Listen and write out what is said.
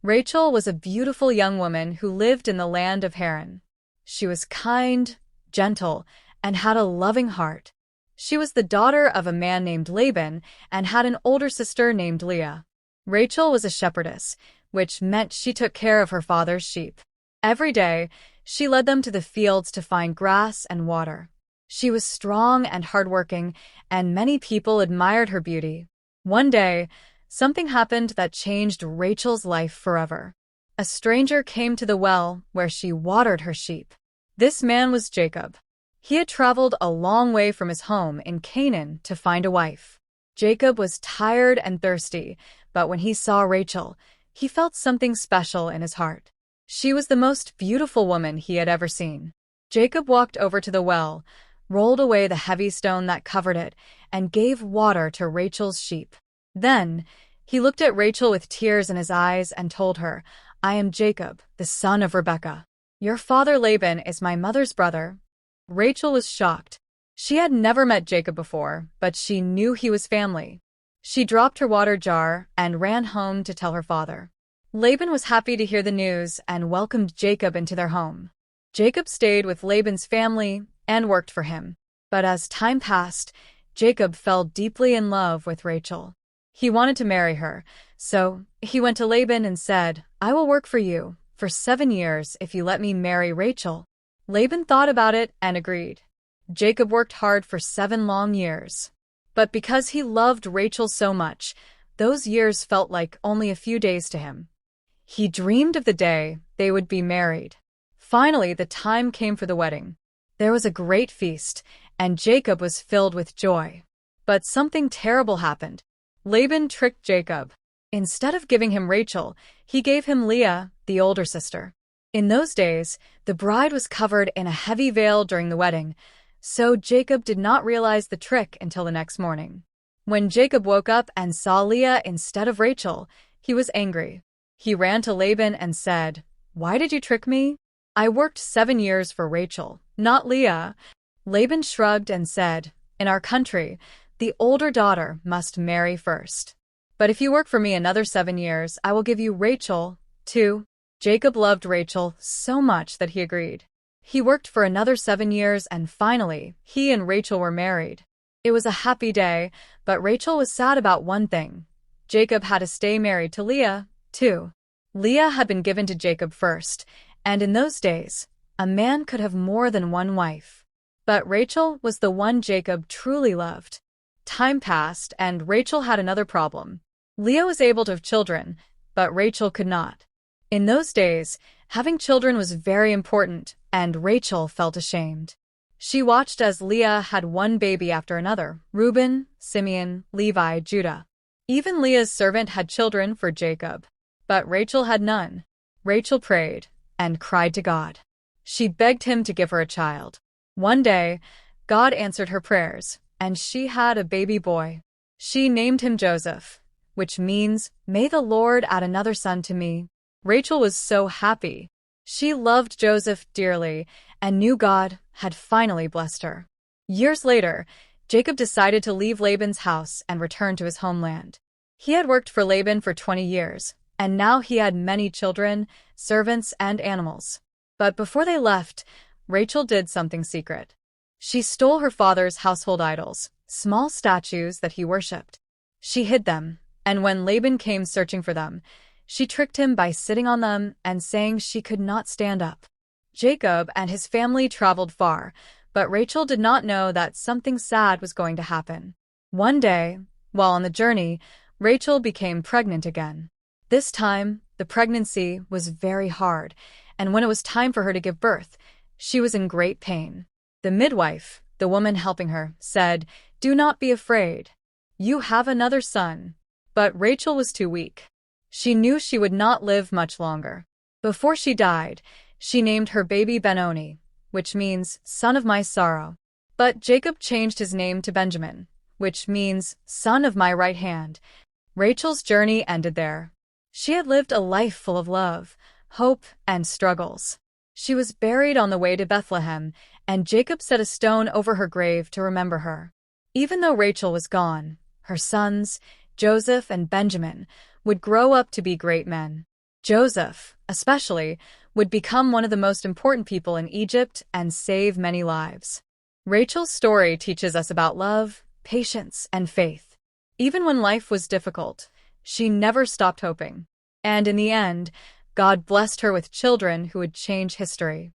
Rachel was a beautiful young woman who lived in the land of Haran. She was kind, gentle, and had a loving heart. She was the daughter of a man named Laban and had an older sister named Leah. Rachel was a shepherdess, which meant she took care of her father's sheep. Every day, she led them to the fields to find grass and water. She was strong and hardworking, and many people admired her beauty. One day, something happened that changed Rachel's life forever. A stranger came to the well where she watered her sheep. This man was Jacob. He had traveled a long way from his home in Canaan to find a wife. Jacob was tired and thirsty, but when he saw Rachel, he felt something special in his heart. She was the most beautiful woman he had ever seen. Jacob walked over to the well, rolled away the heavy stone that covered it, and gave water to Rachel's sheep. Then, he looked at Rachel with tears in his eyes and told her, "I am Jacob, the son of Rebekah. Your father Laban is my mother's brother." Rachel was shocked. She had never met Jacob before, but she knew he was family. She dropped her water jar and ran home to tell her father. Laban was happy to hear the news and welcomed Jacob into their home. Jacob stayed with Laban's family and worked for him. But as time passed, Jacob fell deeply in love with Rachel. He wanted to marry her, so he went to Laban and said, "I will work for you for 7 years if you let me marry Rachel." Laban thought about it and agreed. Jacob worked hard for 7 long years. But because he loved Rachel so much, those years felt like only a few days to him. He dreamed of the day they would be married. Finally, the time came for the wedding. There was a great feast, and Jacob was filled with joy. But something terrible happened. Laban tricked Jacob. Instead of giving him Rachel, he gave him Leah, the older sister. In those days, the bride was covered in a heavy veil during the wedding, so Jacob did not realize the trick until the next morning. When Jacob woke up and saw Leah instead of Rachel, he was angry. He ran to Laban and said, "Why did you trick me? I worked 7 years for Rachel, not Leah." Laban shrugged and said, "In our country, the older daughter must marry first. But if you work for me another 7 years, I will give you Rachel, too." Jacob loved Rachel so much that he agreed. He worked for another 7 years and finally, he and Rachel were married. It was a happy day, but Rachel was sad about one thing. Jacob had to stay married to Leah, too. Leah had been given to Jacob first, and in those days, a man could have more than one wife. But Rachel was the one Jacob truly loved. Time passed, and Rachel had another problem. Leah was able to have children, but Rachel could not. In those days, having children was very important, and Rachel felt ashamed. She watched as Leah had one baby after another: Reuben, Simeon, Levi, Judah. Even Leah's servant had children for Jacob. But Rachel had none. Rachel prayed and cried to God. She begged him to give her a child. One day, God answered her prayers, and she had a baby boy. She named him Joseph, which means, "May the Lord add another son to me." Rachel was so happy. She loved Joseph dearly and knew God had finally blessed her. Years later, Jacob decided to leave Laban's house and return to his homeland. He had worked for Laban for 20 years, and now he had many children, servants, and animals. But before they left, Rachel did something secret. She stole her father's household idols, small statues that he worshipped. She hid them, and when Laban came searching for them, she tricked him by sitting on them and saying she could not stand up. Jacob and his family traveled far, but Rachel did not know that something sad was going to happen. One day, while on the journey, Rachel became pregnant again. This time, the pregnancy was very hard, and when it was time for her to give birth, she was in great pain. The midwife, the woman helping her, said, "Do not be afraid. You have another son." But Rachel was too weak. She knew she would not live much longer. Before she died, she named her baby Benoni, which means son of my sorrow. But Jacob changed his name to Benjamin, which means son of my right hand. Rachel's journey ended there. She had lived a life full of love, hope, and struggles. She was buried on the way to Bethlehem, and Jacob set a stone over her grave to remember her. Even though Rachel was gone, her sons, Joseph and Benjamin, would grow up to be great men. Joseph, especially, would become one of the most important people in Egypt and save many lives. Rachel's story teaches us about love, patience, and faith. Even when life was difficult, she never stopped hoping. And in the end, God blessed her with children who would change history.